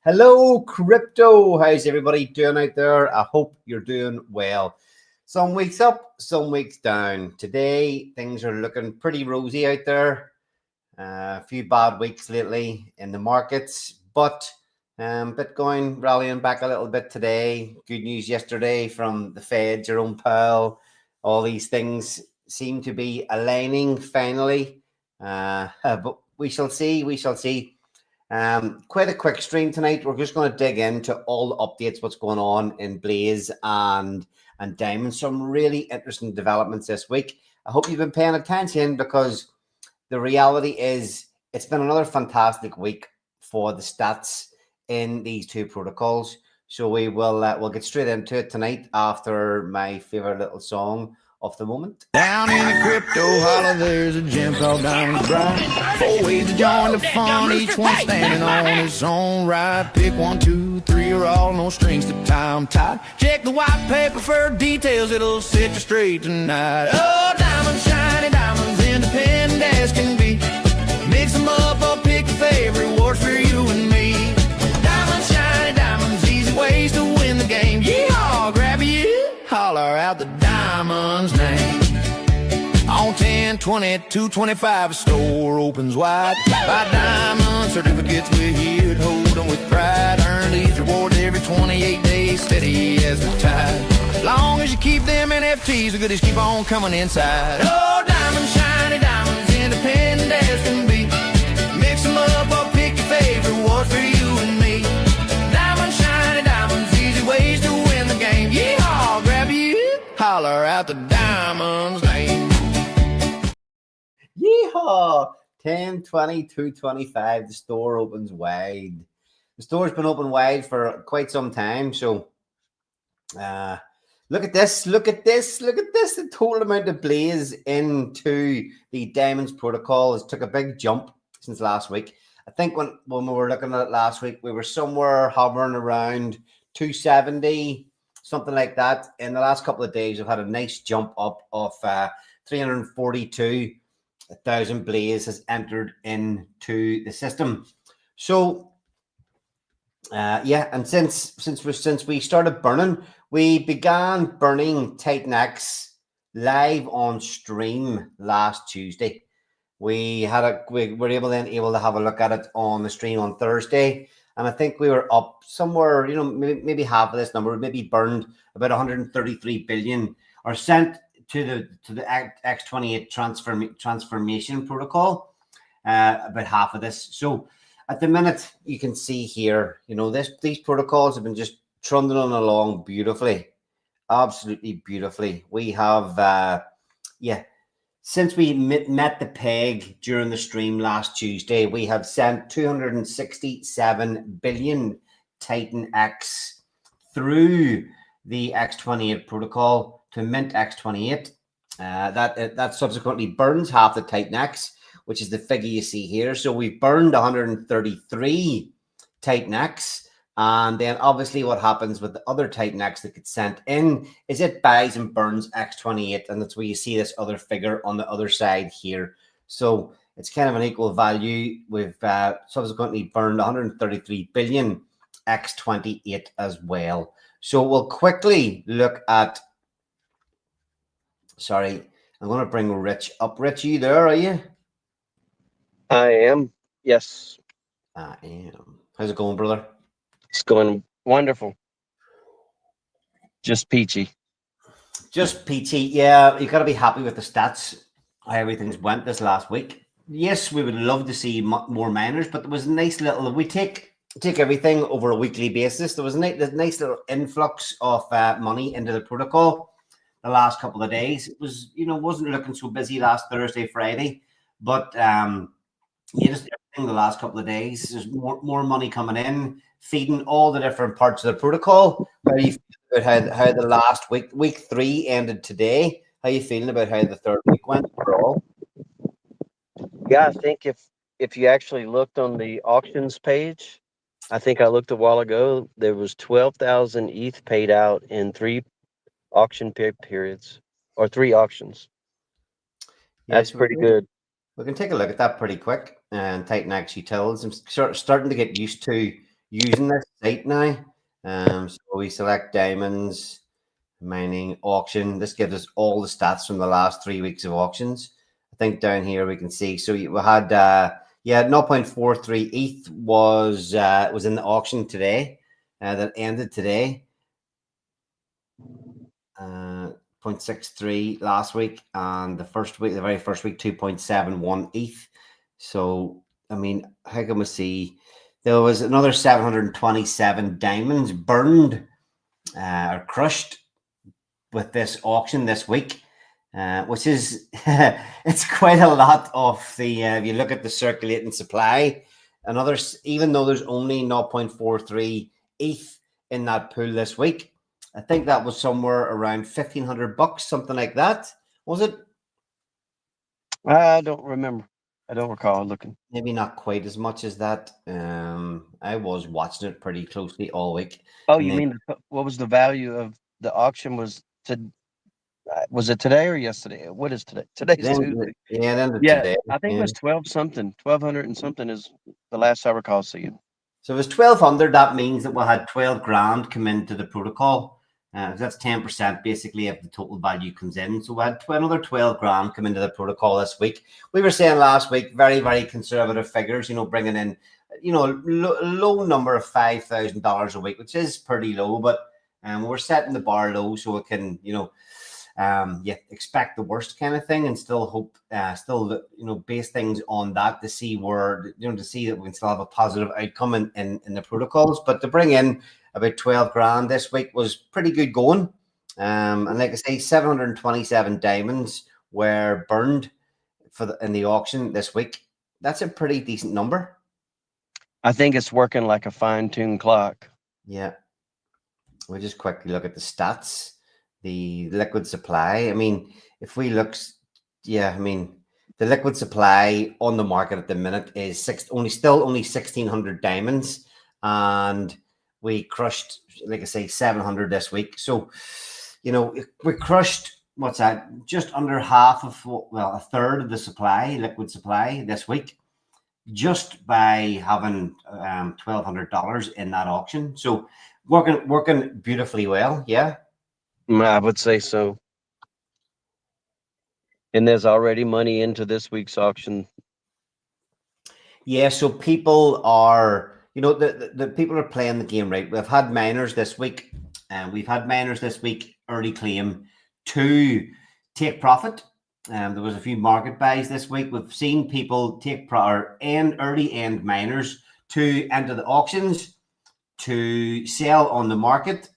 Hello, crypto. How's everybody doing out there? I hope you're doing well. Some weeks up, some weeks down. Today, things are looking pretty rosy out there. A few bad weeks lately in the markets, but Bitcoin rallying back a little bit today. Good news yesterday from the Fed, Jerome Powell. All these things seem to be aligning finally, but we shall see. We shall see. Quite a quick stream tonight. We're just going to dig into all the updates, what's going on in Blaze and Diamond. Some really interesting developments this week. I hope you've been paying attention because the reality is it's been another fantastic week for the stats in these two protocols. So we'll get straight into it tonight after my favorite little song of the moment. Down in the crypto holler, there's a gem called Diamond Bright. 4 ways to join the fun, each one standing on its own right. Pick 1, 2, 3 or all, no strings to tie 'em tight. Check the white paper for details, it'll set you straight tonight. Oh, diamonds, shiny diamonds, independent as can be. Mix 'em up or pick your favorite, works for you and me. Diamonds, shiny diamonds, easy ways to win the game. Yeehaw, grab you, holler out the Diamond's name. On 10, 20, 225, store opens wide. Buy Diamond certificates, we're here to hold them with pride. Earn these rewards every 28 days, steady as the tide. As long as you keep them NFTs, the goodies keep on coming inside. Oh, diamonds, shiny diamonds, independent as can be. Mix them up or pick your favorite, what's for you and me. Diamonds, shiny diamonds, easy ways to win the game. Yeehaw, grab you, holler out the Diamond's name. Yeehaw! 10, 20, 225. The store opens wide. The store's been open wide for quite some time. So look at this. Look at this. Look at this. The total amount of Blaze into the Diamonds protocol has took a big jump since last week. I think when we were looking at it last week, we were somewhere hovering around 270, something like that. In the last couple of days, we've had a nice jump up of 342,000 Blaze has entered into the system. So and since we started burning, we began burning Titan X live on stream last Tuesday. We were able to have a look at it on the stream on Thursday, and I think we were up somewhere, maybe half of this number, maybe burned about 133 billion or sent to the X28 transformation protocol, about half of this. So at the minute, you can see here, these protocols have been just trundling along beautifully, absolutely beautifully. We have, since we met the peg during the stream last Tuesday, we have sent 267 billion Titan X through the X28 protocol to mint X28. That subsequently burns half the Titan X, which is the figure you see here. So we've burned 133 Titan X. And then obviously what happens with the other Titan X that gets sent in is it buys and burns X28. And that's where you see this other figure on the other side here. So it's kind of an equal value. We've subsequently burned 133 billion X28 as well. So we'll quickly look at, sorry, I'm going to bring Rich up. Rich, you there, are you? I am, yes. I am. How's it going, brother? It's going wonderful. Just peachy. Just peachy. Yeah, you got to be happy with the stats, how everything's went this last week. Yes, we would love to see more miners, but there was a nice little, we take everything over a weekly basis. There was a nice little influx of money into the protocol the last couple of days. It was, wasn't looking so busy last Thursday, Friday, but just everything the last couple of days. There's more money coming in, feeding all the different parts of the protocol. How are you feeling about how the last week 3 ended today? How are you feeling about how the third week went overall? Yeah, I think if you actually looked on the auctions page, I think I looked a while ago, there was 12,000 ETH paid out in 3 auction periods, or 3 auctions. That's pretty good. We can take a look at that pretty quick. And Titan X Utils, I'm starting to get used to using this site now. So we select diamonds, mining, auction. This gives us all the stats from the last 3 weeks of auctions. I think down here we can see. So we had, 0.43 ETH was in the auction today, that ended today. 0.63 last week, and the very first week, 2.71 ETH. So, I mean, how can we see? There was another 727 diamonds burned or crushed with this auction this week, which is it's quite a lot of the. If you look at the circulating supply, even though there's only 0.43 ETH in that pool this week, I think that was somewhere around $1,500, something like that. Was it? I don't remember. I don't recall looking. Maybe not quite as much as that. I was watching it pretty closely all week. Oh, you mean what was the value of the auction? Was it today or yesterday? What is today? Today's Tuesday. Then Yeah, today. I think it was 12 something. 1,200 and something is the last I recall seeing. So it was 1,200. That means that we had 12 grand come into the protocol. That's 10% basically of the total value comes in. So we had another 12 grand come into the protocol this week. We were saying last week, very, very conservative figures, bringing in, low number of $5,000 a week, which is pretty low, but we're setting the bar low so we can, expect the worst kind of thing and still hope, base things on that to see where, to see that we can still have a positive outcome in the protocols. But to bring in about 12 grand this week was pretty good going. And like I say, 727 diamonds were burned in the auction this week. That's a pretty decent number. I think it's working like a fine-tuned clock. Yeah. We'll just quickly look at the stats. The liquid supply. I mean, if we look, the liquid supply on the market at the minute is only 1,600 diamonds, and we crushed, like I say, 700 this week. So, we crushed, what's that? Just under half of, a third of the liquid supply this week, just by having $1,200 in that auction. So working beautifully well. Yeah. I would say so. And there's already money into this week's auction. Yeah, so people are, the people are playing the game right. We've had miners this week, and early claim to take profit. There was a few market buys this week. We've seen people take early end miners to enter the auctions to sell on the market.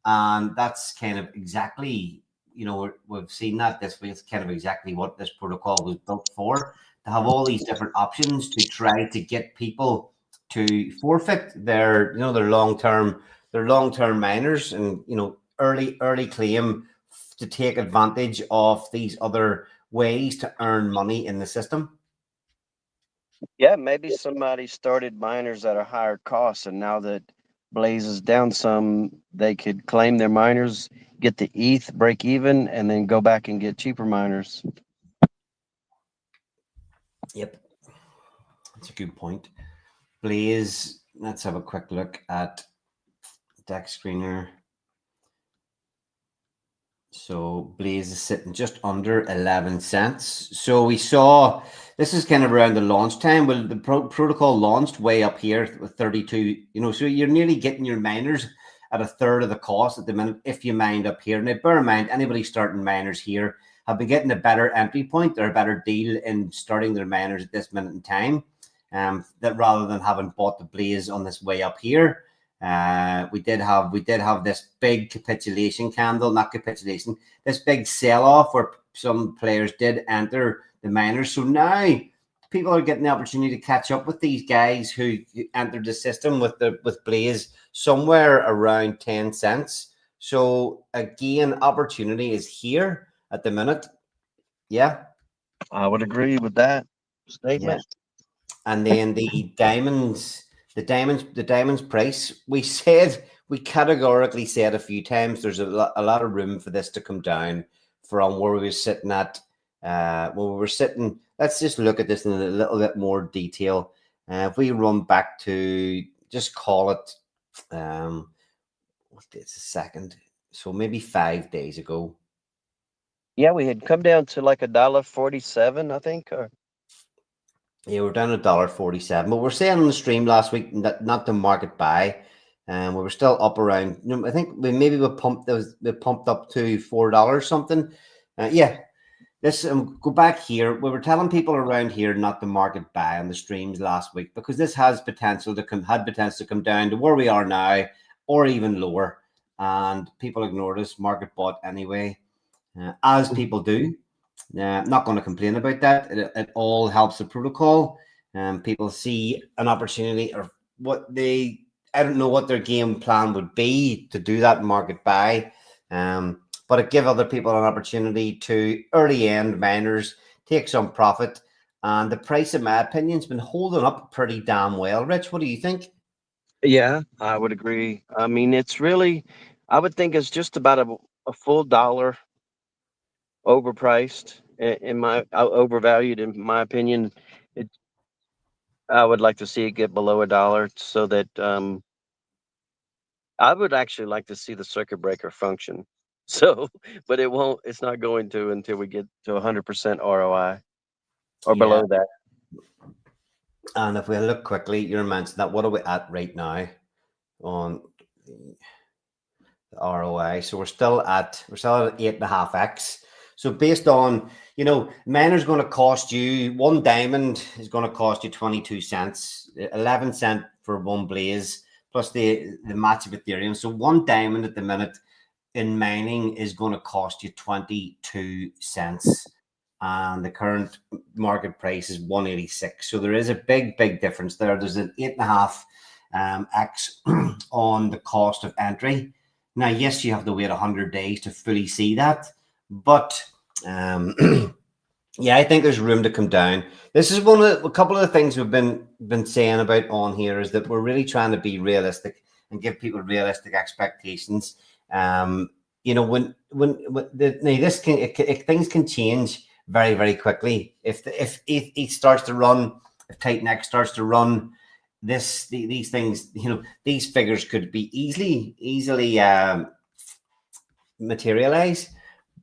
And that's kind of exactly, we've seen that this week. It's kind of exactly what this protocol was built for, to have all these different options to try to get people to forfeit their long-term miners, and, early claim to take advantage of these other ways to earn money in the system. Yeah, maybe somebody started miners at a higher cost, and now that Blaze is down some, they could claim their miners, get the ETH, break even, and then go back and get cheaper miners. Yep, that's a good point. Blaze, let's have a quick look at Dex Screener. So Blaze is sitting just under 11 cents. So we saw, this is kind of around the launch time. Well, the protocol launched way up here with 32, so you're nearly getting your miners at a third of the cost at the minute if you mined up here. Now, bear in mind, anybody starting miners here have been getting a better entry point or a better deal in starting their miners at this minute in time, that rather than having bought the Blaze on this way up here. We did have this big this big sell-off where some players did enter the miners. So now people are getting the opportunity to catch up with these guys who entered the system with Blaze somewhere around 10 cents. So again, opportunity is here at the minute. Yeah, I would agree with that statement. Yeah. And then the diamonds price, we categorically said a few times there's a lot of room for this to come down from where we were sitting at. Let's just look at this in a little bit more detail. If we run back to just call it, what day is the second? So maybe 5 days ago. Yeah, we had come down to like $1.47, I think. Or Yeah, we're down $1.47, but we're saying on the stream last week that not the market buy, and we were still up around. I think we pumped up to $4 something. Yeah, this go back here. We were telling people around here not the market buy on the streams last week because this has potential to come down to where we are now or even lower, and people ignored us. Market bought anyway, as people do. Not going to complain about that. It all helps the protocol. People see an opportunity or I don't know what their game plan would be to do that market buy. But it give other people an opportunity to early end miners take some profit. And the price, in my opinion, has been holding up pretty damn well. Rich, what do you think? yeah, I would agree. I mean, it's really, I would think it's just about a full dollar overpriced in my overvalued in my opinion. It I would like to see it get below $1 so that I would actually like to see the circuit breaker function. So, but it won't. It's not going to until we get to 100% ROI or Yeah. below that. And if we look quickly, you mentioned that. What are we at right now on the ROI? So we're still at 8.5x. So based on, miner's going to cost you, one diamond is going to cost you 22 cents, 11 cent for one blaze, plus the match of Ethereum. So one diamond at the minute in mining is going to cost you 22 cents. And the current market price is 186. So there is a big difference there. There's an 8.5 x on the cost of entry. Now, yes, you have to wait 100 days to fully see that, but yeah, I think there's room to come down. This is a couple of the things we've been saying about on here is that we're really trying to be realistic and give people realistic expectations. When things can change very quickly. If ETH starts to run, if Titan starts to run, these things, these figures could be easily materialize.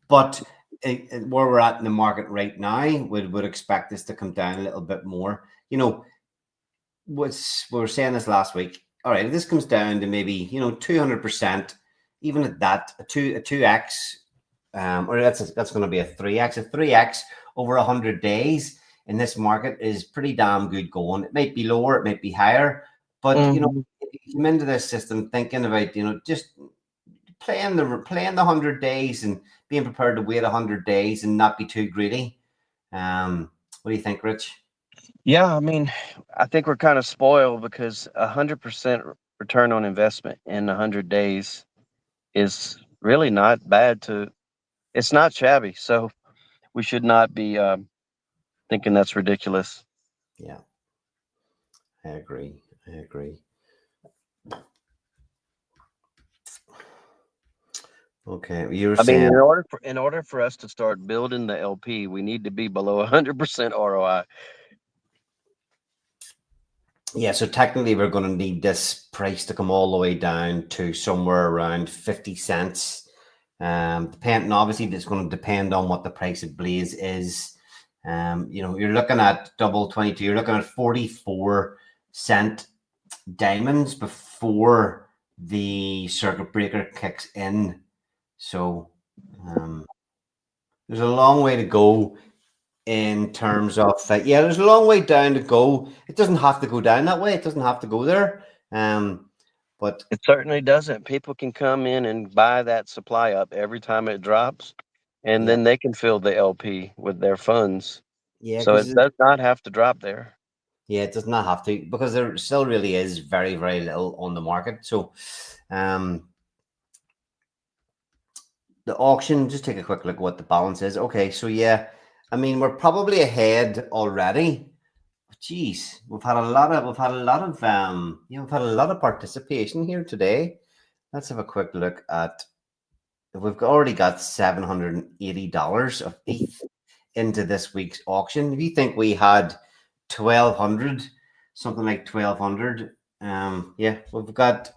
But where we're at in the market right now, would expect this to come down a little bit more. We were saying this last week. All right, if this comes down to maybe 200%, even at that a 2x. Or that's going to be a 3x. A 3x over 100 days in this market is pretty damn good going. It might be lower, it might be higher, but if you come into this system thinking about just playing the 100 days and being prepared to wait 100 days and not be too greedy. What do you think, Rich? Yeah, I mean, I think we're kind of spoiled because 100% return on investment in 100 days is really not bad it's not shabby. So we should not be thinking that's ridiculous. Yeah, I agree. Okay, you were saying. In order for us to start building the LP, we need to be below 100% ROI. Yeah, so technically we're going to need this price to come all the way down to somewhere around 50 cents. Depending, obviously, it's going to depend on what the price of Blaze is. You're looking at double 22. You're looking at 44-cent diamonds before the circuit breaker kicks in. So there's a long way to go in terms of there's a long way down to go. It doesn't have to go down that way. It doesn't have to go there. But it certainly doesn't. People can come in and buy that supply up every time it drops, and then they can fill the LP with their funds. Yeah, so it does not have to drop there. Yeah, it does not have to, because there still really is very little on the market. So the auction, just take a quick look at what the balance is. Okay, so yeah, I mean, we're probably ahead already. Geez, we've had a lot of participation here today. Let's have a quick look at. We've already got $780 of ETH into this week's auction. If you think we had 1,200, something like 1,200 Yeah, we've got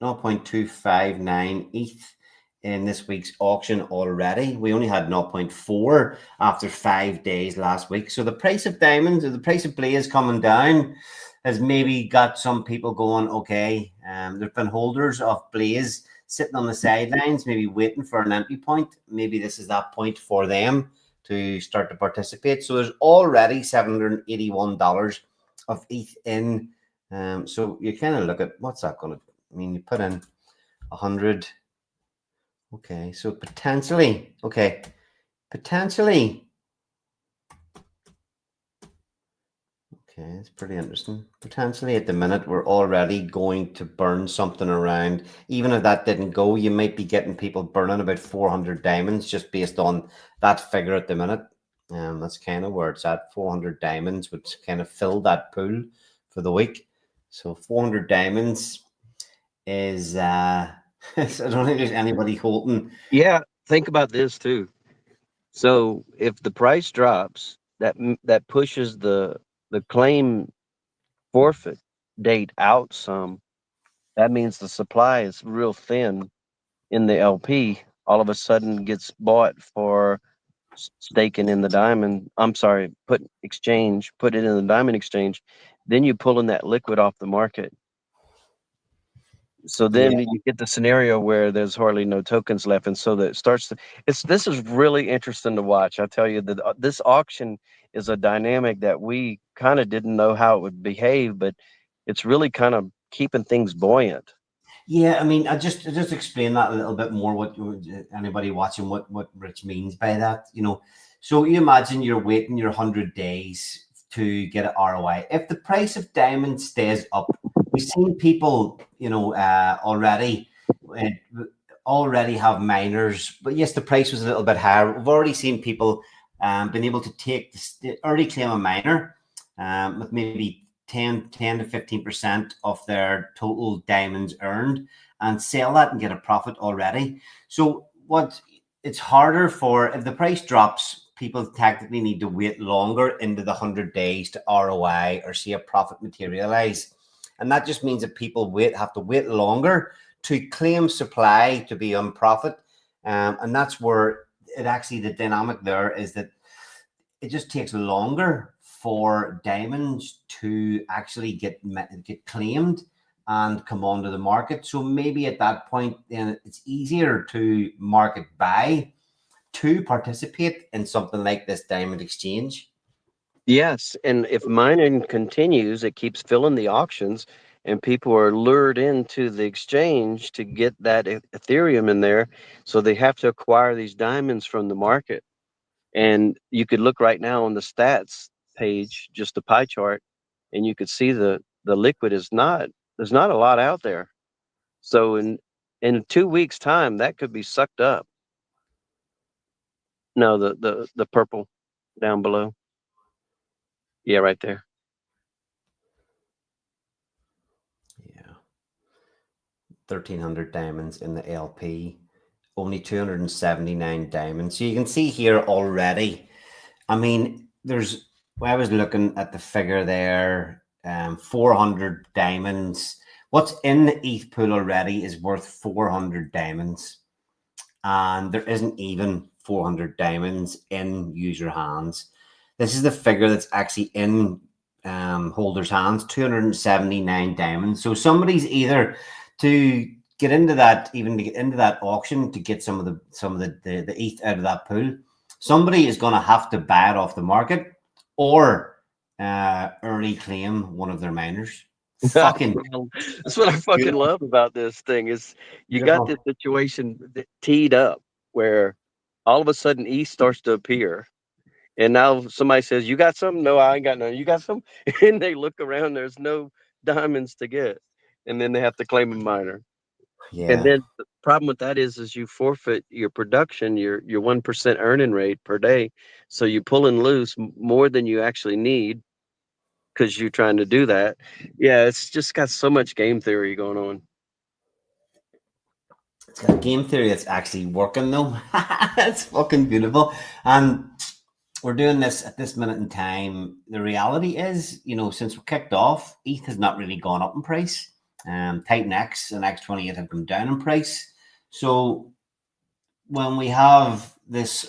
0.259 ETH in this week's auction already. We only had 0.4 after 5 days last week. So the price of diamonds or the price of Blaze coming down has maybe got some people going, okay, there's been holders of Blaze sitting on the sidelines, maybe waiting for an entry point. Maybe this is that point for them to start to participate. So there's already $781 of ETH in. So you kind of look at what's that going to, I mean, you put in 100. Okay, so potentially, potentially. Okay, it's pretty interesting. Potentially at the minute, we're already going to burn something around. Even if that didn't go, you might be getting people burning about 400 diamonds just based on that figure at the minute. That's kind of where it's at. 400 diamonds would kind of fill that pool for the week. So 400 diamonds is, I don't think there's anybody holding. Yeah, think about this too. So if the price drops, that pushes the claim forfeit date out some. That means the supply is real thin in the LP. All of a sudden gets bought for staking in the diamond. I'm sorry, put it in the diamond exchange. Then you pulling that liquid off the market. So Yeah. then you get the scenario where there's hardly no tokens left, and so that it starts to. This is really interesting to watch. I tell you that this auction is a dynamic that we kind of didn't know how it would behave, but it's really kind of keeping things buoyant. Yeah, I mean, I just explain that a little bit more. What anybody watching, what Rich means by that, So you imagine you're waiting your 100 days to get an ROI. If the price of diamond stays up, we've seen people, uh, already have miners. But yes, the price was a little bit higher. We've already seen people been able to take the early claim a miner with maybe 10 to 15% of their total diamonds earned and sell that and get a profit already. So what it's harder for, if the price drops, people technically need to wait longer into the 100 days to ROI or see a profit materialize. And that just means that people have to wait longer to claim supply to be on profit. And that's where it actually, the dynamic there is that it just takes longer for diamonds to actually get claimed and come onto the market. So maybe at that point, then it's easier to market buy to participate in something like this diamond exchange. Yes, and if mining continues, it keeps filling the auctions, and people are lured into the exchange to get that Ethereum in there. So they have to acquire these diamonds from the market. And you could look right now on the stats page, just the pie chart, and you could see the liquid is not, there's not a lot out there. So in 2 weeks' time, that could be sucked up. No, the purple down below. Yeah, right there. Yeah. 1,300 diamonds in the LP, only 279 diamonds. So you can see here already, I mean, when I was looking at the figure there, 400 diamonds. What's in the ETH pool already is worth 400 diamonds. And there isn't even 400 diamonds in user hands. This is the figure that's actually in holders' hands, 279 diamonds. So somebody's either to get into that, even to get into that auction to get some of the ETH out of that pool, somebody is going to have to buy it off the market or early claim one of their miners. Fucking That's what I fucking beautiful. love about this thing is you got this Beautiful. situation teed up where all of a sudden E starts to appear. And now somebody says, "You got some?" No, I ain't got none. You got some? And they look around, there's no diamonds to get. And then they have to claim a miner. And Yeah. then the problem with that is you forfeit your production, your 1% earning rate per day. So you pulling loose more than you actually need because you're trying to do that. Yeah, it's just got so much game theory going on. It's got a game theory that's actually working though. It's fucking beautiful. And we're doing this at this minute in time. The reality is, since we kicked off, ETH has not really gone up in price. Titan X and X28 have come down in price. So when we have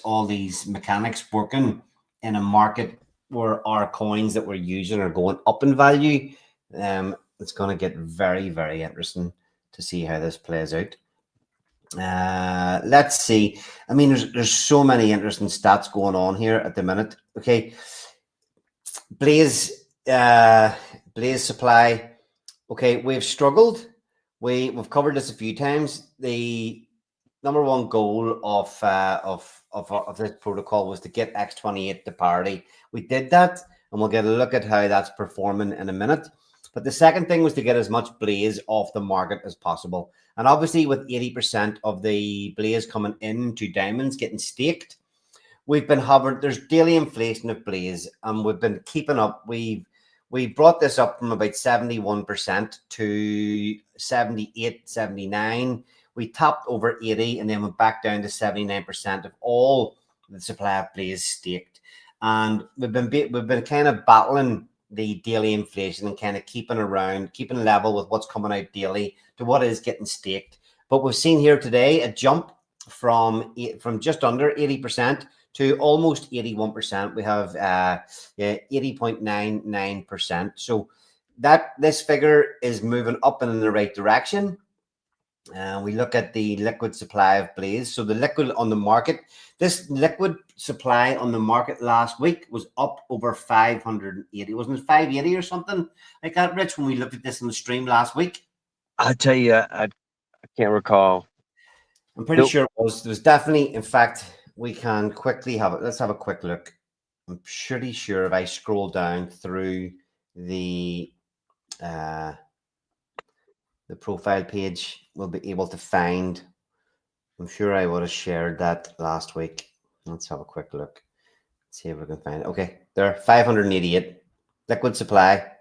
all these mechanics working in a market where our coins that we're using are going up in value, it's going to get very, very interesting to see how this plays out. Let's see. I mean, there's so many interesting stats going on here at the minute. Okay, Blaze supply. Okay, we've struggled. We've covered this a few times. The number one goal of this protocol was to get X28 to parity. We did that, and we'll get a look at how that's performing in a minute. But the second thing was to get as much Blaze off the market as possible. And obviously, with 80% of the Blaze coming into diamonds getting staked, we've been hovering. There's daily inflation of Blaze, and we've been keeping up. We brought this up from about 71% to 78, 79. We topped over 80 and then went back down to 79% of all the supply of Blaze staked. And we've been kind of battling the daily inflation and kind of keeping level with what's coming out daily to what is getting staked. But we've seen here today a jump from just under 80% to almost 81%. We have 80.99%. So this figure is moving up and in the right direction. We look at the liquid supply of Blaze. So the liquid on the market, this liquid supply on the market last week was up over 580. Wasn't it 580 or something like that, Rich, when we looked at this in the stream last week? I tell you, I can't recall. I'm pretty sure it was. There was definitely, in fact, we can quickly have it. Let's have a quick look. I'm pretty sure if I scroll down through the profile page, we'll be able to find. I'm sure I would have shared that last week. Let's have a quick look. See if we can find it. Okay, there, 588 liquid supply.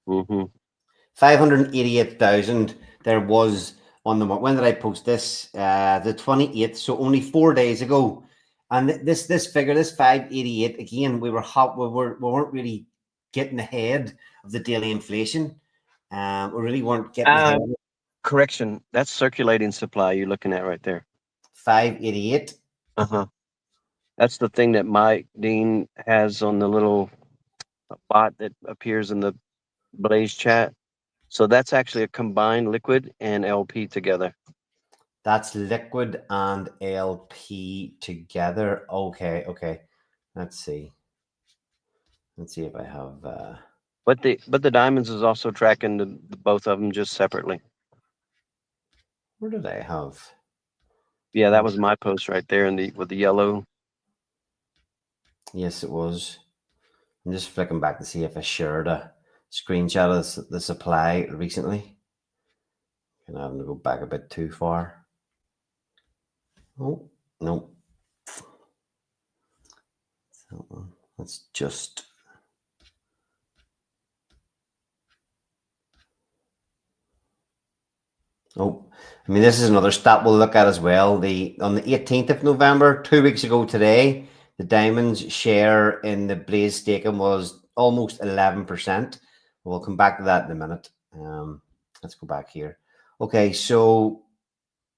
588,000 there was on the. When did I post this? The 28th, so only 4 days ago. And this figure, this 588, again, we weren't really getting ahead of the daily inflation. We really weren't getting ahead. Correction, that's circulating supply you're looking at right there. 588. That's the thing that Mike Dean has on the little bot that appears in the Blaze chat. So that's actually a combined liquid and LP together. That's liquid and LP together. Okay. Let's see if I have. But the diamonds is also tracking the both of them just separately. Where did I have? Yeah, that was my post right there with the yellow. Yes, it was. I'm just flicking back to see if I shared a screenshot of the supply recently. And I'm going to go back a bit too far. Oh, no. So let's just. Oh, I mean, this is another stat we'll look at as well. On the 18th of November, 2 weeks ago today, the diamonds share in the Blaze staking was almost 11%. We'll come back to that in a minute. Let's go back here. Okay, so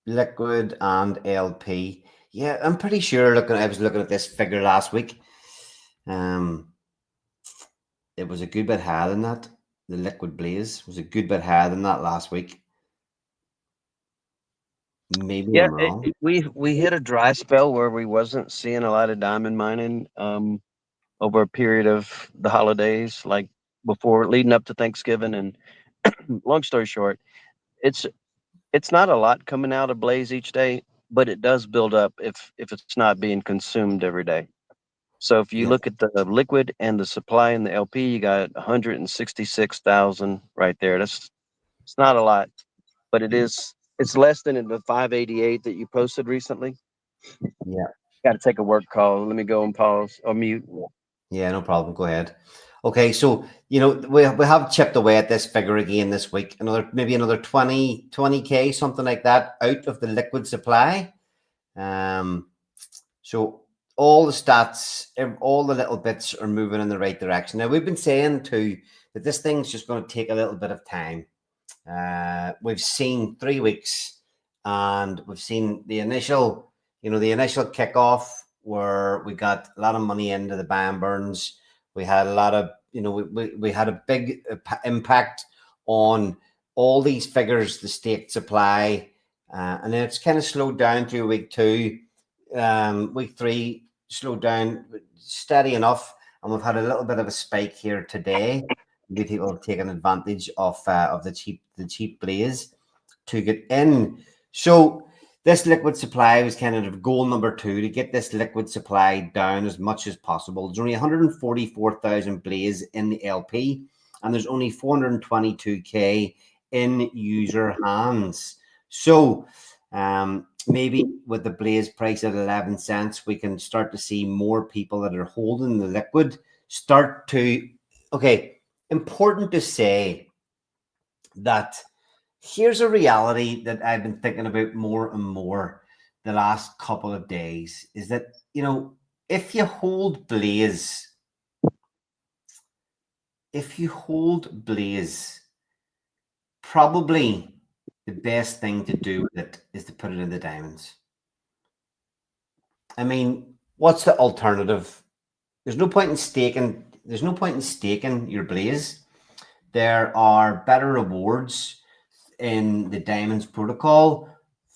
liquid and LP. Yeah, I'm pretty sure. I was looking at this figure last week. It was a good bit higher than that. The liquid Blaze was a good bit higher than that last week. Maybe I'm wrong. We hit a dry spell where we wasn't seeing a lot of diamond mining over a period of the holidays, like before leading up to Thanksgiving. And long story short, it's not a lot coming out of Blaze each day, but it does build up if it's not being consumed every day. So if you look at the liquid and the supply in the LP, you got 166,000 right there. It's not a lot, but it's less than the 588 that you posted recently. Yeah. Got to take a work call. Let me go and pause or mute. Yeah, no problem. Go ahead. Okay, so we have chipped away at this figure again this week. Maybe another 20K, something like that, out of the liquid supply. So all the stats, all the little bits are moving in the right direction. Now, we've been saying too that this thing's just going to take a little bit of time. We've seen 3 weeks, and we've seen the initial kickoff where we got a lot of money into the buy and burns. We had a lot of, we had a big impact on all these figures, the state supply, and then it's kind of slowed down through week 2. Week 3 slowed down steady enough, and we've had a little bit of a spike here today. Maybe people have taken advantage of the cheap blaze to get in. So this liquid supply was kind of goal number 2, to get this liquid supply down as much as possible. There's only 144,000 blaze in the LP, and there's only 422k in user hands. So maybe with the blaze price at 11 cents, we can start to see more people that are holding the liquid start to, okay. Important to say that here's a reality that I've been thinking about more and more the last couple of days, is that, if you hold blaze, probably the best thing to do with it is to put it in the diamonds. I mean, what's the alternative? There's no point in staking. There's no point in staking your blaze. There are better rewards in the diamonds protocol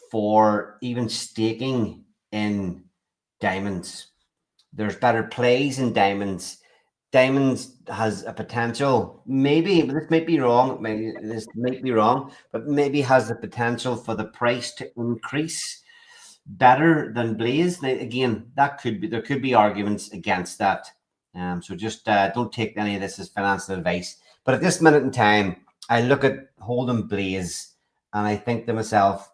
for even staking in diamonds. There's better plays in diamonds. Diamonds has a potential, maybe, this might be wrong, but maybe has the potential for the price to increase better than blaze. Now, again, there could be arguments against that. So just don't take any of this as financial advice. But at this minute in time, I look at holding blaze, and I think to myself,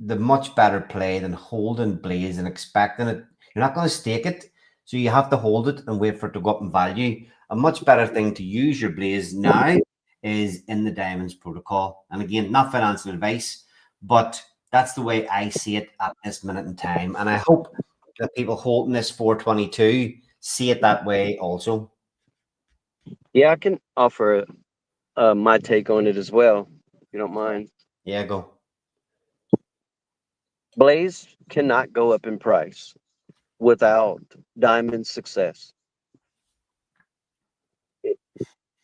the much better play than holding blaze and expecting it. You're not going to stake it, so you have to hold it and wait for it to go up in value. A much better thing to use your blaze now is in the diamonds protocol. And again, not financial advice, but that's the way I see it at this minute in time. And I hope that people holding this 422 see it that way also. Yeah, I can offer my take on it as well, if you don't mind. Yeah, go. Blaze cannot go up in price without diamond success.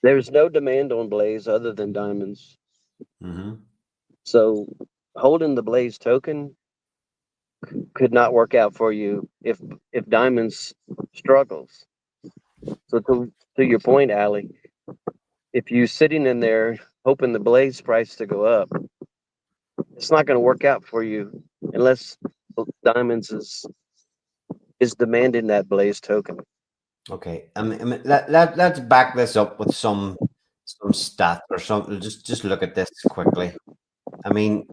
There's no demand on blaze other than diamonds. Mm-hmm. So holding the blaze token could not work out for you if diamonds struggles. So to your point, Ali, if you're sitting in there hoping the blaze price to go up, it's not going to work out for you unless diamonds is demanding that blaze token. Okay, let's back this up with some stat or something. Just look at this quickly. I mean,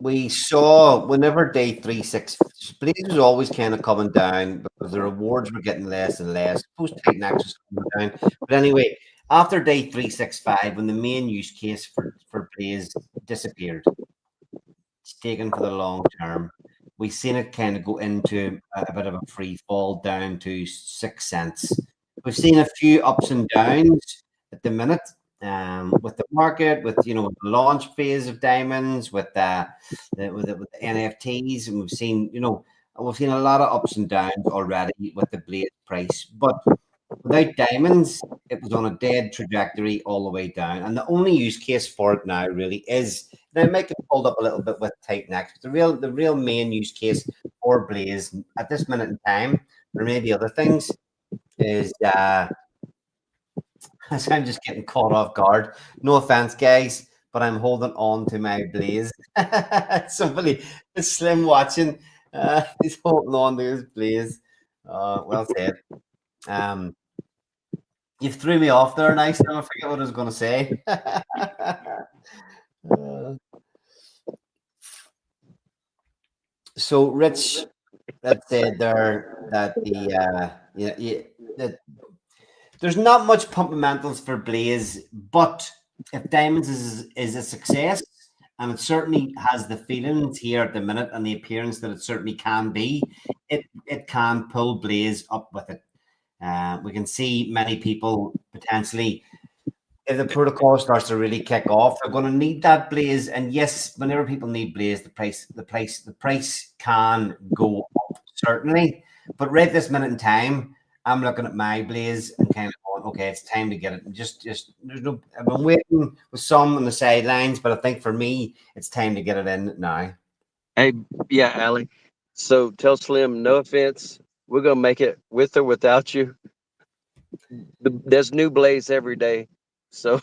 we saw whenever day 3-6, blaze was always kind of coming down because the rewards were getting less and less. Post Titan X was coming down, but anyway, after day 365, when the main use case for blaze disappeared, it's taken for the long term. We've seen it kind of go into a bit of a free fall down to 6 cents. We've seen a few ups and downs at the minute. With the market, with the launch phase of diamonds, with the NFTs, and we've seen a lot of ups and downs already with the blaze price. But without diamonds, it was on a dead trajectory all the way down. And the only use case for it now really is, now it might get pulled up a little bit with Titan X, but the real main use case for blaze at this minute in time, or maybe other things, is I'm just getting caught off guard. No offense, guys, but I'm holding on to my blaze. Somebody is Slim watching. He's holding on to his blaze. Well said. You threw me off there, nice. I forget what I was going to say. So, Rich, that said there that that there's not much fundamentals for blaze, but if diamonds is a success and it certainly has the feelings here at the minute and the appearance that it certainly can be. It can pull Blaze up with it. We can see many people potentially, if the protocol starts to really kick off, they're going to need that Blaze. And yes, whenever people need Blaze, the price can go up certainly. But right this minute in time, I'm looking at my Blaze and kind of going, okay, it's time to get it. And just there's no. I've been waiting with some on the sidelines, but I think for me, it's time to get it in now. Hey, yeah, Allie. So tell Slim, no offense, we're gonna make it with or without you. There's new Blaze every day. So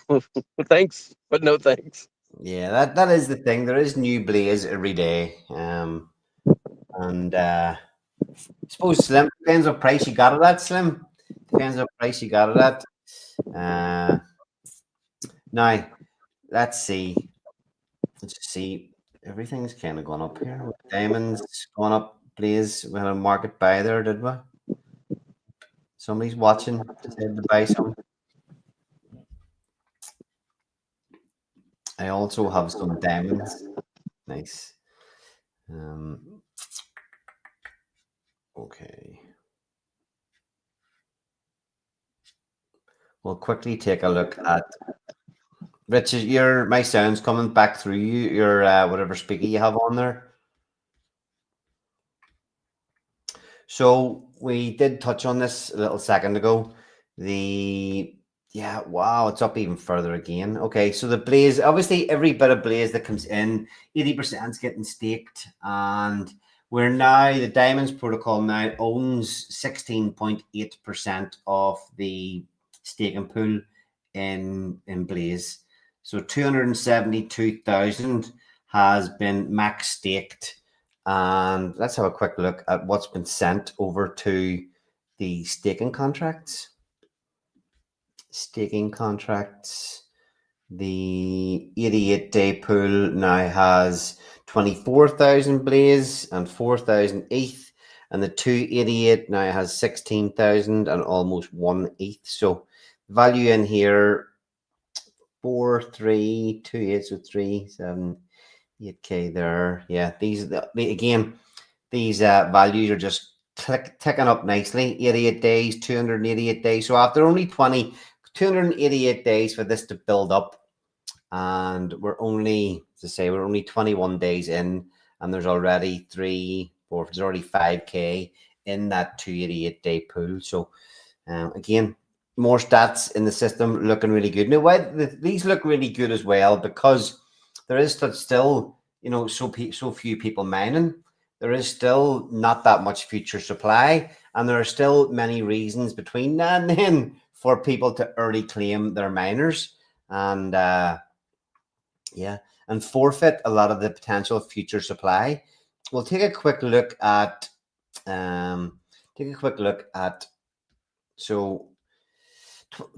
thanks, but no thanks. Yeah, that is the thing. There is new Blaze every day. And I suppose Slim depends what price you got it at, Slim. Depends what price you got it at. Now, let's see. Let's see. Everything's kind of gone up here. With diamonds going up, Blaze. We had a market buy there, did we? Somebody's watching. Decided to buy some. I also have some diamonds. Nice. Okay. We'll quickly take a look at Richard. My sound's coming back through you. Your whatever speaker you have on there. So we did touch on this a little second ago. Wow, it's up even further again. Okay, so the Blaze, obviously every bit of Blaze that comes in, 80% is getting staked, and we're now, the Diamonds protocol now owns 16.8% of the staking pool in Blaze. So 272,000 has been max staked. And let's have a quick look at what's been sent over to the staking contracts. Staking contracts. The 88-day pool now has 24,000 Blaze and 4,000 ETH. And the 288 now has 16,000 and almost 1 ETH. So value in here, 4328, so 37. 8K there. Yeah, these values are just ticking up nicely. 88 days, 288 days. So after only 288 days for this to build up, and we're only 21 days in, and there's already there's already 5K in that 288-day pool. So again, more stats in the system looking really good. Now, why these look really good as well, because there is still, so few people mining. There is still not that much future supply, and there are still many reasons between now and then for people to early claim their miners and forfeit a lot of the potential future supply. We'll take a quick look at so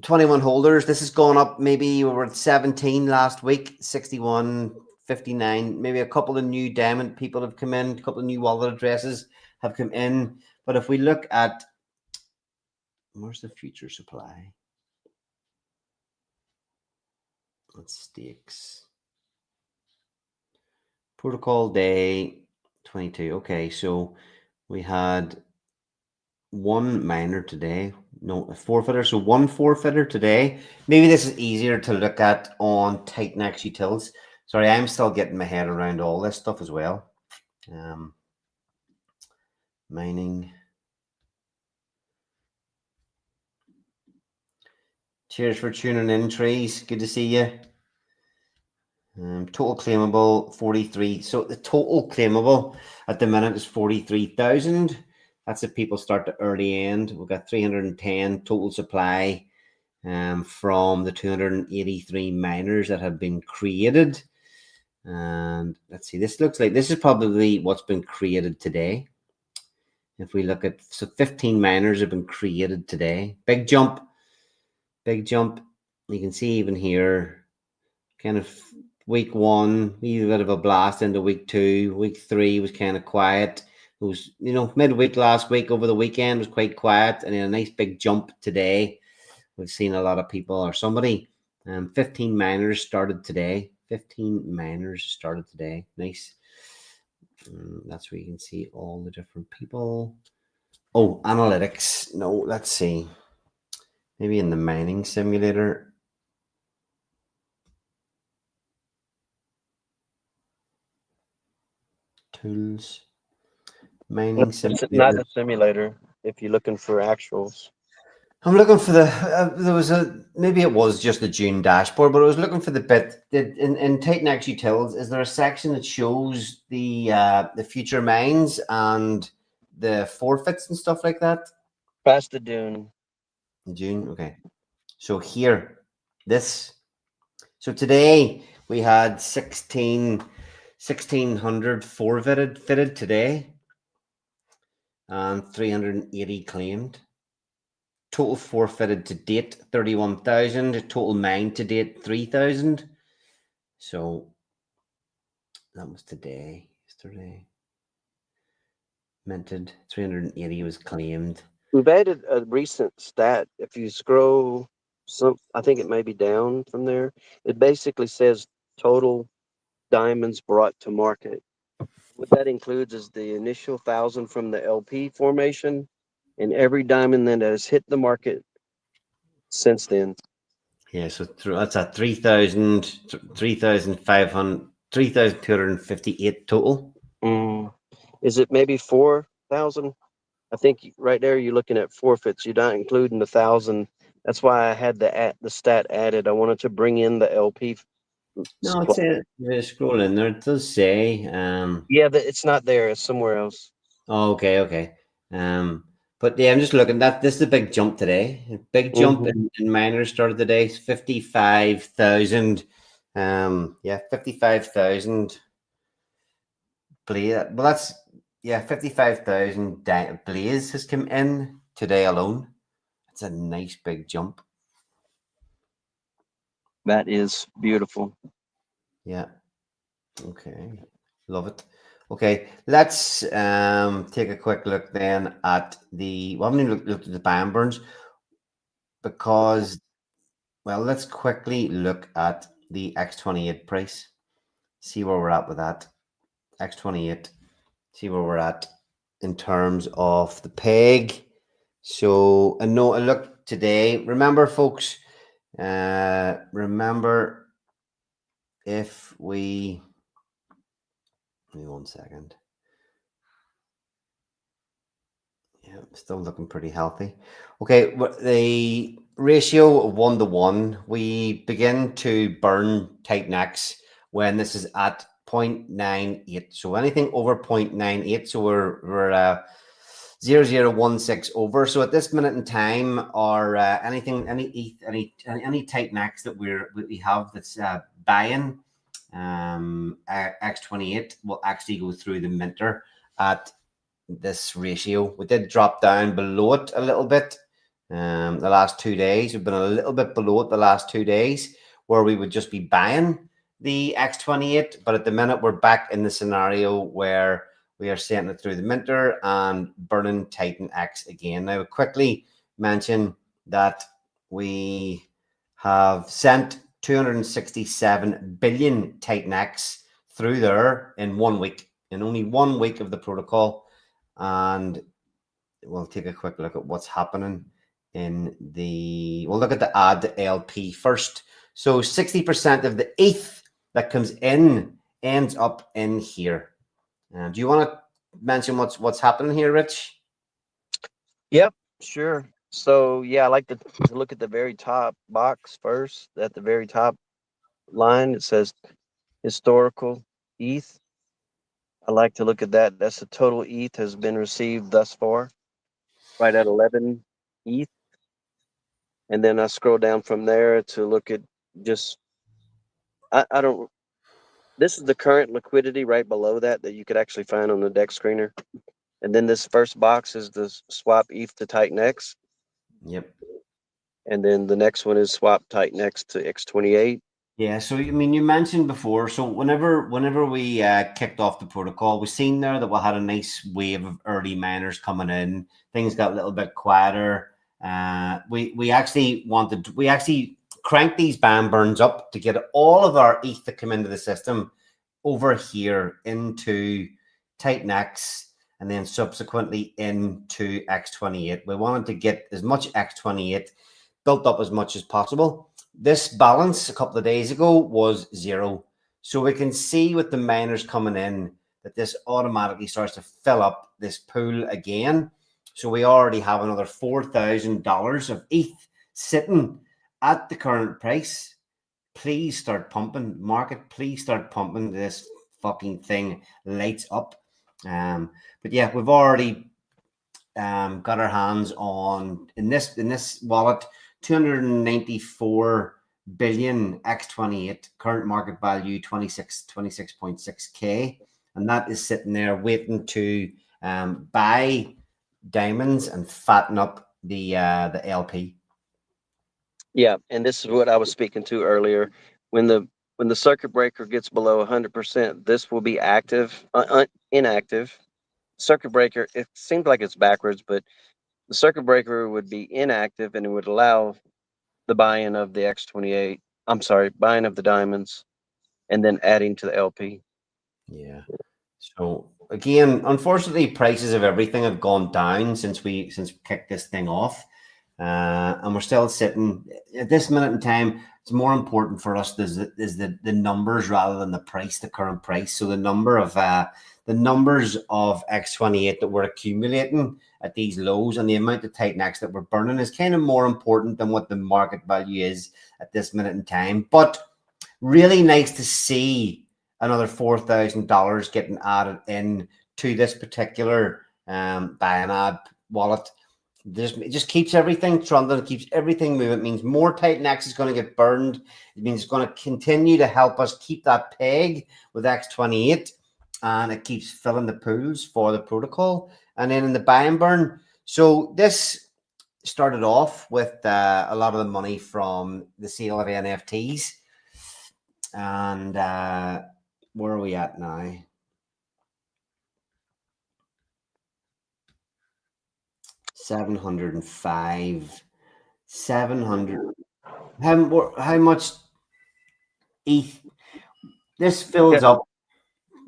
21 holders. This has gone up. Maybe we were at 17 last week, 61, 59. Maybe a couple of new diamond people have come in, a couple of new wallet addresses have come in. But if we look at, where's the future supply? Let's stakes. Protocol day 22. Okay, so we had one miner today. No, a forfeiter. So one forfeiter today. Maybe this is easier to look at on Titanx Utils. Sorry, I'm still getting my head around all this stuff as well. Mining. Cheers for tuning in, Trees. Good to see you. Total claimable 43. So the total claimable at the minute is 43,000. That's if people start to early end. We've got 310 total supply from the 283 miners that have been created. And let's see, this looks like this is probably what's been created today. If we look at, so 15 miners have been created today. Big jump. You can see even here, kind of week one, a bit of a blast into week two. Week three was kind of quiet. It was, midweek last week over the weekend was quite quiet, and then a nice big jump today. We've seen a lot of people, or somebody, 15 miners started today. 15 miners started today. Nice. That's where you can see all the different people. Oh, analytics. No, let's see. Maybe in the mining simulator. Tools. Mining It's not simulator. the simulator if you're looking for actuals. I'm looking for the. There was maybe it was just the June dashboard, but I was looking for the bit that in Titan Utils. Is there a section that shows the future mines and the forfeits and stuff like that? Past the dune. In June, okay. So here, this. So today we had 1,600 fitted today, and 380 claimed. Total forfeited to date 31,000. Total mined to date 3,000. So that was today. Yesterday. Minted 380 was claimed. We've added a recent stat. If you scroll I think it may be down from there. It basically says total diamonds brought to market. What that includes is the initial 1,000 from the LP formation and every diamond that has hit the market since then. Yeah, so that's a 3,500, 3,258 total. Is it maybe 4,000? I think right there you're looking at forfeits. You're not including the 1,000. That's why I had the stat added. I wanted to bring in the LP. No, it's scroll in there. It does say. Yeah, it's not there. It's somewhere else. Oh, okay. But yeah, I'm just looking. This is a big jump today. A big jump in miners started today. 55,000. Yeah, 55,000. Blaze. Well, that's 55,000 Blaze has come in today alone. That's a nice big jump. That is beautiful. Yeah. Okay. Love it. Okay, let's take a quick look then at we haven't even looked at the buy burns because, well, let's quickly look at the X28 price, see where we're at with that. X28, see where we're at in terms of the peg. So, I look today. Remember, folks, remember if we, give me 1 second. Yeah, still looking pretty healthy. Okay, the ratio of 1 to 1, we begin to burn Titan X when this is at 0.98. So anything over 0.98, so we're 0016 over. So at this minute in time, or any Titan X that we have that's buying X28 will actually go through the minter at this ratio. We did drop down below it a little bit the last 2 days. We've been a little bit below it the last 2 days where we would just be buying the X28, but at the minute we're back in the scenario where we are sending it through the minter and burning Titan X again. Now, I would quickly mention that we have sent 267 billion Titan X through there in 1 week, in only 1 week of the protocol. And we'll take a quick look at what's happening we'll look at the add to LP first. So 60% of the ETH that comes in ends up in here. Do you want to mention what's happening here, Rich? Yep, sure. So yeah, I like to look at the very top box first. At the very top line, it says historical ETH. I like to look at that. That's the total ETH has been received thus far, right at 11 ETH. And then I scroll down from there to look at just, I don't, this is the current liquidity right below that you could actually find on the deck screener. And then this first box is the swap ETH to Titan X. Yep. And then the next one is swap Titan X to X28. Yeah, so I mean, you mentioned before. So whenever we kicked off the protocol, we seen there that we had a nice wave of early miners coming in. Things got a little bit quieter. We actually crank these band burns up to get all of our ETH to come into the system over here into Titan X and then subsequently into X28. We wanted to get as much X28 built up as much as possible. This balance a couple of days ago was 0. So we can see with the miners coming in that this automatically starts to fill up this pool again. So we already have another $4,000 of ETH sitting at the current price. Please start pumping, market. Please start pumping. This fucking thing lights up. But yeah, we've already got our hands on in this wallet 294 billion X28, current market value 26.6K, and that is sitting there waiting to buy diamonds and fatten up the LP. Yeah, and this is what I was speaking to earlier. When the circuit breaker gets below 100%, this will be active, inactive. Circuit breaker, it seems like it's backwards, but the circuit breaker would be inactive, and it would allow the buy-in of the X28. I'm sorry, buying of the diamonds, and then adding to the LP. Yeah. So again, unfortunately, prices of everything have gone down since we kicked this thing off, and we're still sitting at this minute in time. It's more important for us is the numbers rather than the price, the current price. So the numbers of X28 that we're accumulating at these lows and the amount of Titan X that we're burning is kind of more important than what the market value is at this minute in time. But really nice to see another $4,000 getting added in to this particular Bionab wallet. It just keeps everything trundling, it keeps everything moving. It means more Titan X is going to get burned. It means it's going to continue to help us keep that peg with X28, and it keeps filling the pools for the protocol. And then in the buy and burn, so this started off with a lot of the money from the sale of NFTs. And where are we at now? 705, 700. How much ETH? This fills up.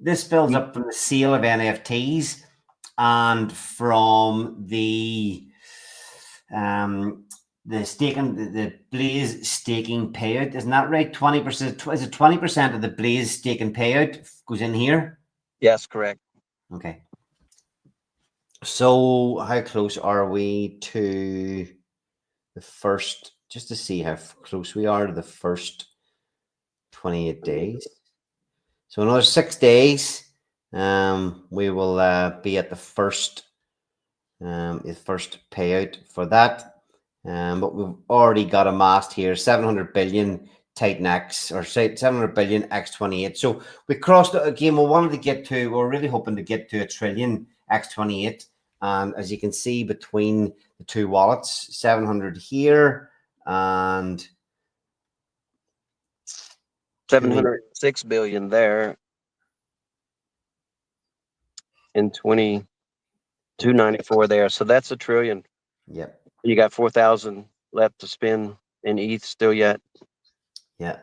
This fills up from the sale of NFTs and from the staking, the Blaze staking payout. Isn't that right? 20%. Is it 20% of the Blaze staking payout goes in here? Yes, correct. Okay. So how close are we to the first, just to see how close we are to the first 28 days? So another 6 days, we will be at the first payout for that. But we've already got amassed here 700 billion Titan X, or say 700 billion X28. So we crossed it again. We're really hoping to get to 1 trillion X28. And as you can see, between the two wallets, 700 here and 706 billion there, and 294 there. So that's 1 trillion. Yep. You got 4,000 left to spend in ETH still yet. Yeah.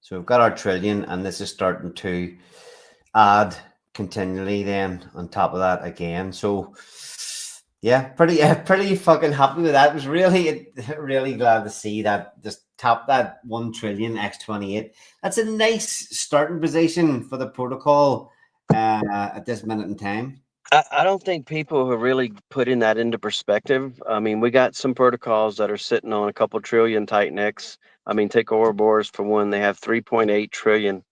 So we've got our trillion, and this is starting to add continually then on top of that again. So yeah, pretty fucking happy with that. It was really glad to see that just top that 1 trillion X28. That's a nice starting position for the protocol at this minute in time. I don't think people have really putting that into perspective. I mean, we got some protocols that are sitting on a couple trillion Titan X. I mean, take Ouroboros for one; they have 3.8 trillion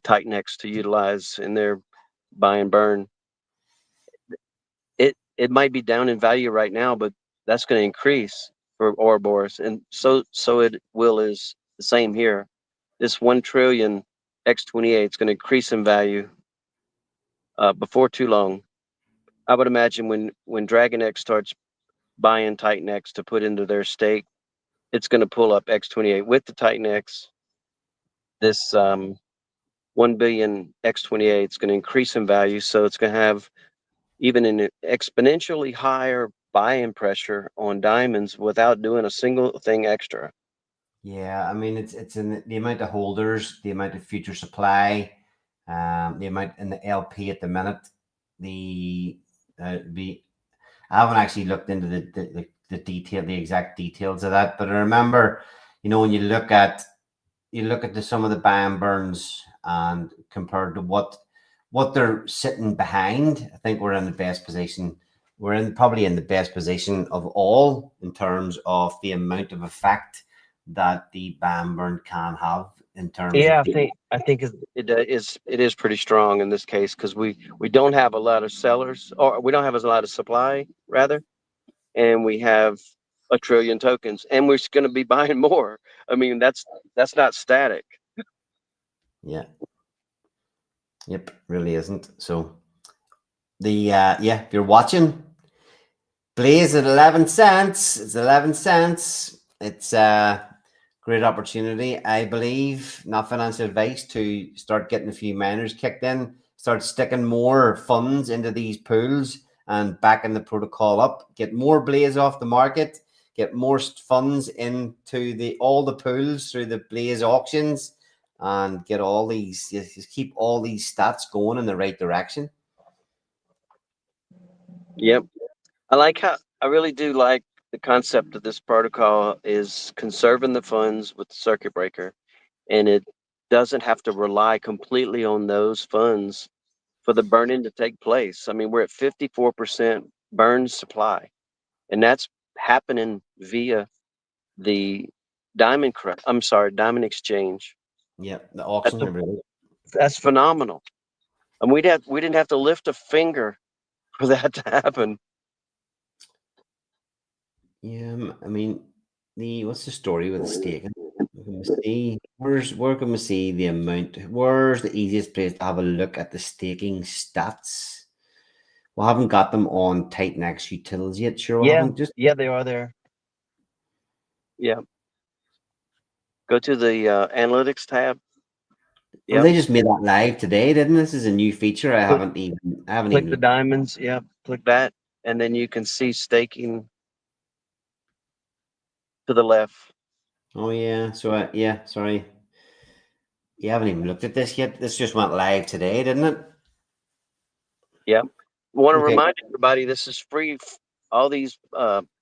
Titan X to utilize in their buy and burn. It might be down in value right now, but that's going to increase for Ouroboros, and so it will is the same here. This 1 trillion X28 is going to increase in value before too long. I would imagine when Dragon X starts buying Titan X to put into their stake, it's going to pull up X28 with the Titan X. This 1 billion X28 is going to increase in value, so it's going to have even an exponentially higher buy-in pressure on diamonds without doing a single thing extra. Yeah, I mean it's in the amount of holders, the amount of future supply, the amount in the LP at the minute. The the I haven't actually looked into the detail, the exact details of that, but I remember, when you look at some of the buy and burns and compared to what they're sitting behind, I think we're in the best position. We're probably in the best position of all in terms of the amount of effect that the buy and burn can have in terms Yeah, of. I think it is pretty strong in this case because we don't have a lot of sellers, or we don't have a lot of supply rather, and we have a trillion tokens, and we're going to be buying more. I mean, that's not static. Yeah, yep, really isn't. So yeah, if you're watching, Blaze at 11 cents. It's 11 cents. It's a great opportunity, I believe. Not financial advice, to start getting a few miners kicked in, start sticking more funds into these pools and backing the protocol up, get more Blaze off the market, get more funds into all the pools through the Blaze auctions, and get all these, just keep all these stats going in the right direction. Yep. I really do like the concept of this protocol is conserving the funds with the circuit breaker, and it doesn't have to rely completely on those funds for the burn-in to take place. I mean, we're at 54% burn supply, and that's happening via the Diamond Exchange. Yeah, the That's auction, a, everything. that's phenomenal. And we didn't have to lift a finger for that to happen. Yeah, I mean, what's the story with the staking? Can we see where can we see the amount? Where's the easiest place to have a look at the staking stats? We haven't got them on Titanx utils yet. Sure, we Yeah, haven't. Just yeah, they are there. Yeah, go to the analytics tab. well, Yep, they just made that live today, didn't they? This is a new feature. I click haven't even. I haven't click even the looked. diamonds. Yep, click that, and then you can see staking to the left. Oh yeah. So yeah. Sorry, you haven't even looked at this yet. This just went live today, didn't it? Yep. Want to Okay. remind everybody this is free. All these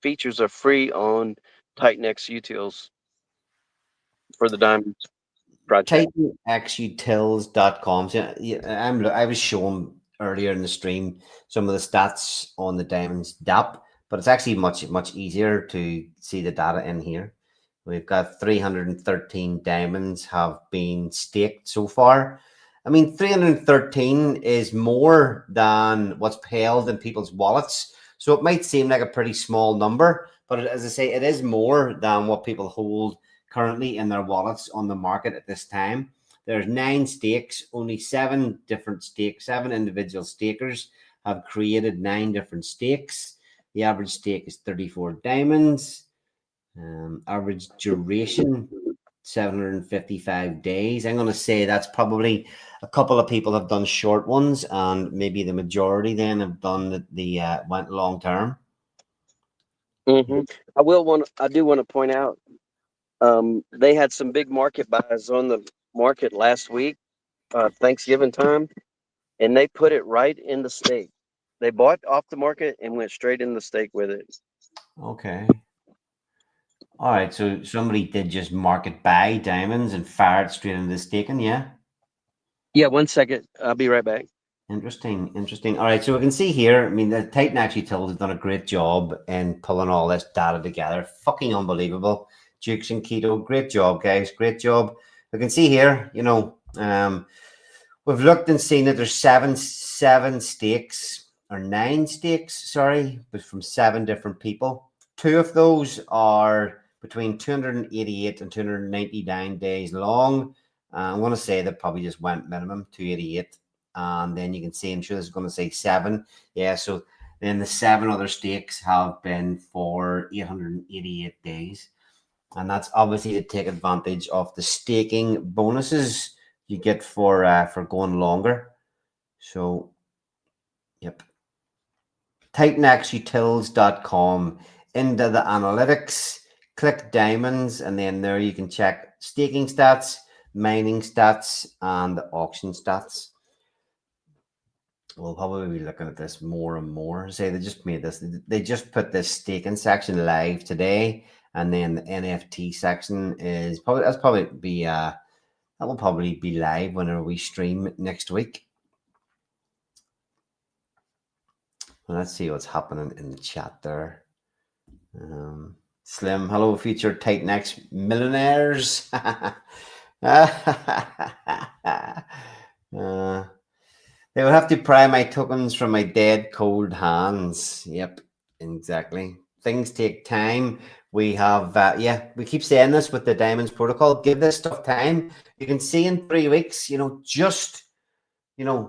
features are free on Titanx utils for the Diamond project. TitanXutils.com. So, yeah, I was showing earlier in the stream some of the stats on the Diamonds DApp, but it's actually much, much easier to see the data in here. We've got 313 diamonds have been staked so far. I mean, 313 is more than what's held in people's wallets. So it might seem like a pretty small number, but as I say, it is more than what people hold currently in their wallets on the market at this time. There's 9 stakes, only 7 different stakes, 7 individual stakers have created 9 different stakes. The average stake is 34 diamonds. Average duration 755 days. I'm going to say that's probably a couple of people have done short ones, and maybe the majority then have done the went long term. Hmm. I do want to point out they had some big market buys on the market last week, Thanksgiving time, and they put it right in the stake. They bought off the market and went straight in the stake with it. Okay. All right. So somebody did just market buy diamonds and fire it straight into the staking. Yeah. Yeah, 1 second. I'll be right back. Interesting, interesting. All right, so we can see here. I mean, the Titan actually tells has done a great job in pulling all this data together. Fucking unbelievable. Jukes and Keto, great job, guys. Great job. We can see here, we've looked and seen that there's seven stakes or 9 stakes, sorry, but from 7 different people. 2 of those are between 288 and 299 days long. I want to say that probably just went minimum 288. And then you can see, I'm sure this is going to say 7. Yeah, so then the 7 other stakes have been for 888 days. And that's obviously to take advantage of the staking bonuses you get for going longer. So, yep. TitanXutils.com into the analytics. click diamonds, and then there you can check staking stats, mining stats, and the auction stats. We'll probably be looking at this more and more. Say they just made this, they just put this staking section live today, and then the NFT section is probably that will probably be live whenever we stream next week. Well, let's see what's happening in the chat there. Slim, hello, future Titan X millionaires. They would have to pry my tokens from my dead cold hands. Yep, exactly. Things take time. We have, we keep saying this with the Diamonds Protocol. Give this stuff time. You can see in 3 weeks, just,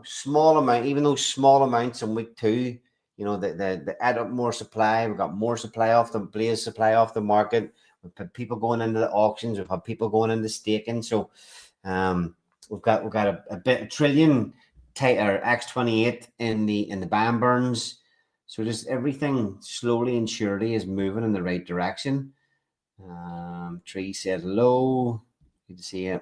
small amount, even those small amounts in week 2, they add up more supply. We've got more supply off the Blaze supply off the market. We've had people going into the auctions. We've had people going into staking. So we've got a trillion or X28 in the BAM burns. So just everything slowly and surely is moving in the right direction. Tree said hello. Good to see you.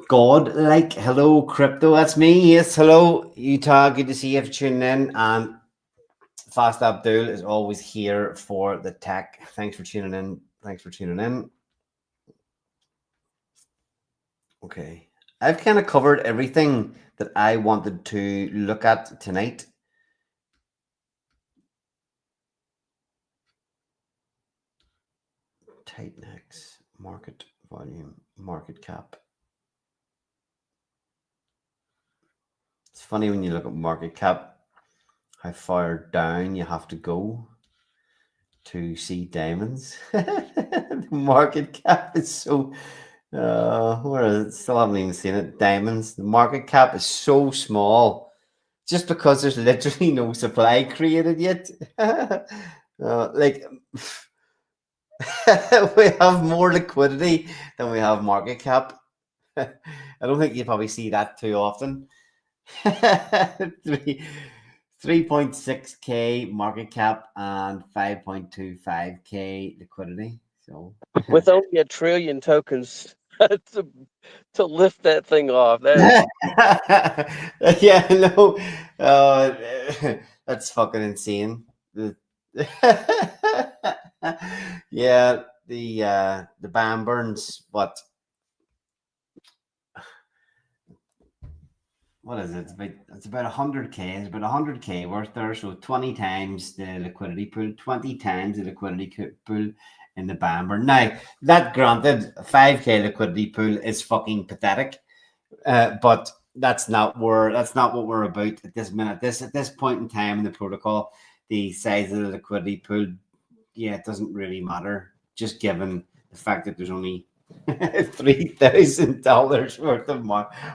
God, hello, crypto. That's me. Yes, hello, Utah. Good to see you for tuning in. And Fast Abdul is always here for the tech. Thanks for tuning in. Okay. I've kind of covered everything that I wanted to look at tonight. Tightnex, market volume, market cap. It's funny when you look at market cap, how far down you have to go to see diamonds. The market cap is so... where is it? Still haven't even seen it. Diamonds. The market cap is so small, just because there's literally no supply created yet. We have more liquidity than we have market cap. I don't think you probably see that too often. 3.6k market cap and 5.25k liquidity. So with only 1 trillion tokens to lift that thing off. Yeah, no, that's fucking insane. Yeah, the BAM burns. What is it? It's about 100k. It's about 100k worth there. So 20 times the liquidity pool, 20 times the liquidity pool in the BAM burn. Now, that granted, 5k liquidity pool is fucking pathetic. But that's not what we're about at this minute. At this point in time in the protocol, the size of the liquidity pool, it doesn't really matter. Just given the fact that there's only $3,000 worth of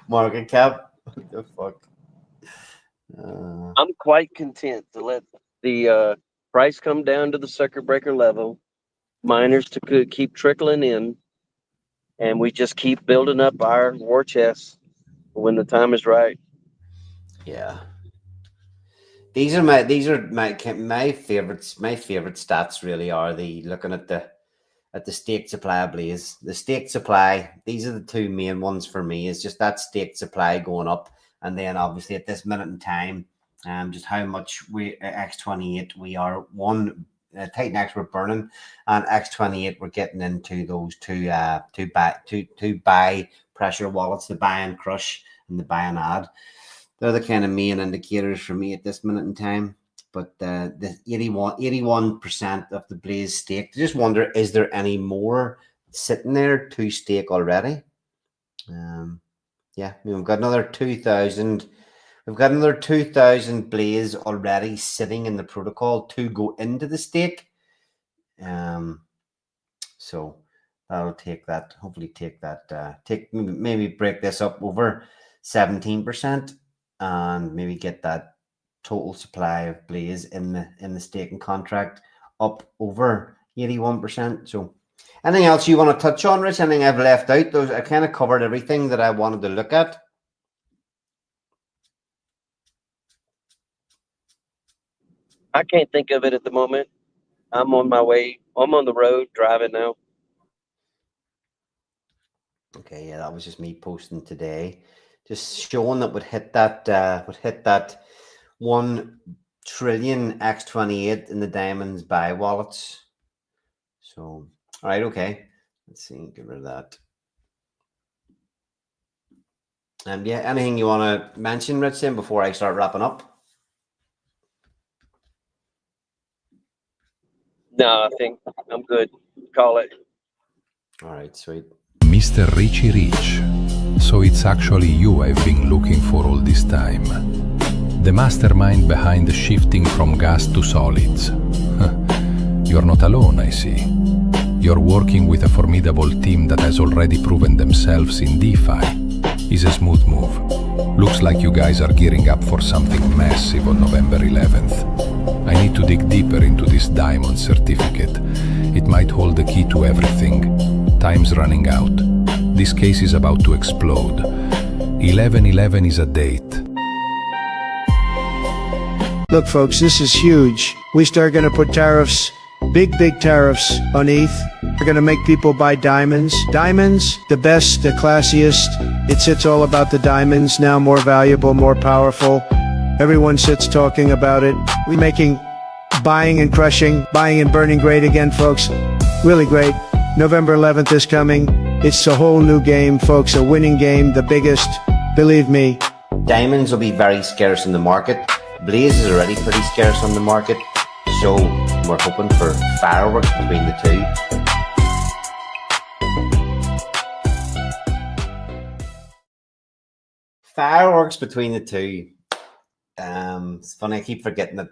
market cap. What the fuck? I'm quite content to let the price come down to the circuit breaker level, miners to keep trickling in, and we just keep building up our war chest when the time is right. Yeah. These are my favorites. My favorite stats really are looking at the staked supply of Blaze. The staked supply, these are the two main ones for me, is just that staked supply going up. And then obviously at this minute in time, just how much X28 we are Titan X we're burning, and X28 we're getting into those two buy pressure wallets, the buy and crush and the buy and add. They're the kind of main indicators for me at this minute in time. But the 81% of the Blaze stake. I just wonder, is there any more sitting there to stake already? We've got another 2,000. We've got another 2,000 Blaze already sitting in the protocol to go into the stake. So that'll hopefully maybe break this up over 17% and maybe get that total supply of Blaze in the staking contract up over 81%. So anything else you want to touch on, Rich? Anything I've left out? I kind of covered everything that I wanted to look at. I can't think of it at the moment. I'm on my way. I'm on the road driving now. Okay, yeah, that was just me posting today, just showing that would hit that 1 trillion X28 in the diamonds buy wallets. So, all right, okay, let's see, get rid of that. And yeah, anything you want to mention, Richard, before I start wrapping up? No, I think I'm good. Call it. All right, sweet. Mr. Richie Rich. So it's actually you I've been looking for all this time. The mastermind behind the shifting from gas to solids. You're not alone, I see. You're working with a formidable team that has already proven themselves in DeFi. It's a smooth move. Looks like you guys are gearing up for something massive on November 11th. I need to dig deeper into this diamond certificate. It might hold the key to everything. Time's running out. This case is about to explode. 11/11 is a date. Look, folks, this is huge. We start going to put tariffs, big tariffs on ETH. We're going to make people buy diamonds. Diamonds, the best, the classiest. It's all about the diamonds now, more valuable, more powerful. Everyone sits talking about it. We're making buying and crushing, buying and burning great again, folks. Really great. November 11th is coming. It's a whole new game, folks, a winning game, the biggest. Believe me. Diamonds will be very scarce in the market. Blaze is already pretty scarce on the market, so we're hoping for fireworks between the two. Fireworks between the two. It's funny. I keep forgetting that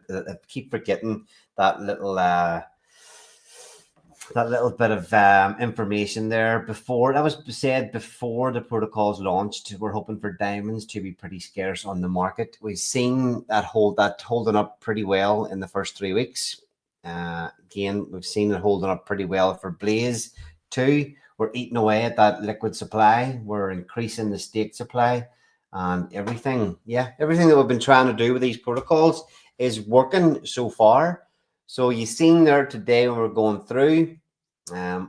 little bit of information there. Before that was said, before the protocols launched, we're hoping for diamonds to be pretty scarce on the market. We've seen that holding up pretty well in the first 3 weeks. Again, we've seen it holding up pretty well for Blaze too. We're eating away at that liquid supply. We're increasing the state supply, and everything that we've been trying to do with these protocols is working so far. So you seen there today when we're going through,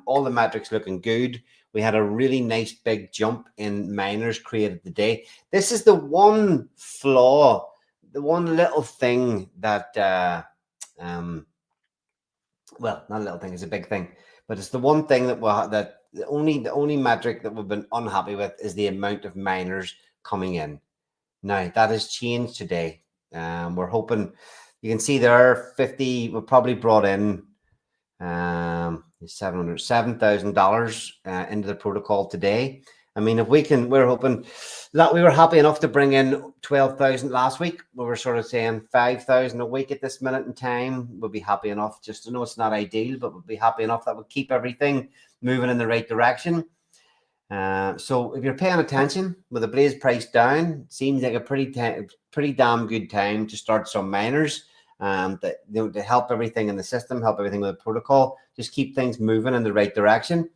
all the metrics looking good. We had a really nice big jump in miners created today. This is the one flaw, the one little thing that, well, not a little thing, it's a big thing, but it's the one thing that the only metric that we've been unhappy with is the amount of miners coming in. Now that has changed today. We're hoping. You can see there 50. We probably brought in $7,000 into the protocol today. I mean, we're hoping that we were happy enough to bring in 12,000 last week. We were sort of saying 5,000 a week at this minute in time. We'll be happy enough. Just to know it's not ideal, but we'll be happy enough that would keep everything moving in the right direction. So if you're paying attention, with the Blaze price down, seems like a pretty damn good time to start some miners. To help everything in the system, help everything with the protocol, just keep things moving in the right direction.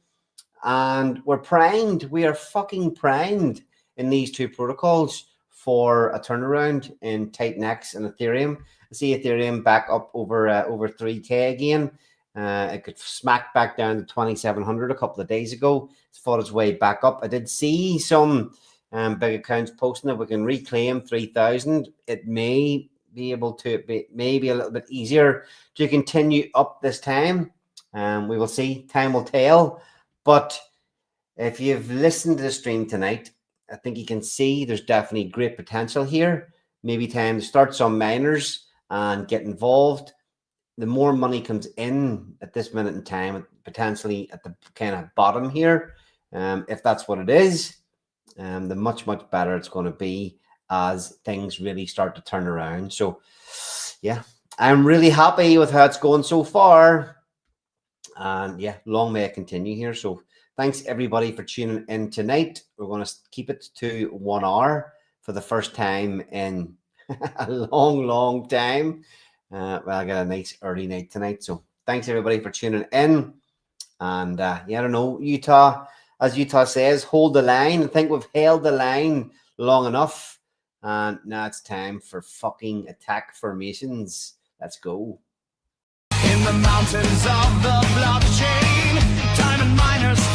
And we're primed. We are fucking primed in these two protocols for a turnaround in TitanX and Ethereum. I see Ethereum back up over 3K again. It could smack back down to 2,700 a couple of days ago. It's fought its way back up. I did see some big accounts posting that we can reclaim 3,000. It may be able to be maybe a little bit easier to continue up this time. We will see. Time will tell. But if you've listened to the stream tonight, I think you can see there's definitely great potential here. Maybe time to start some miners and get involved. The more money comes in at this minute in time, potentially at the kind of bottom here, if that's what it is, the much better it's going to be as things really start to turn around. So yeah, I'm really happy with how it's going so far, and yeah, long may it continue here. So thanks everybody for tuning in tonight. We're going to keep it to 1 hour for the first time in a long time. Well, I got a nice early night tonight, so thanks everybody for tuning in. And yeah, I don't know, Utah, as Utah says, hold the line. I think we've held the line long enough, and now it's time for fucking attack formations. Let's go. In the mountains of the blockchain, diamond miners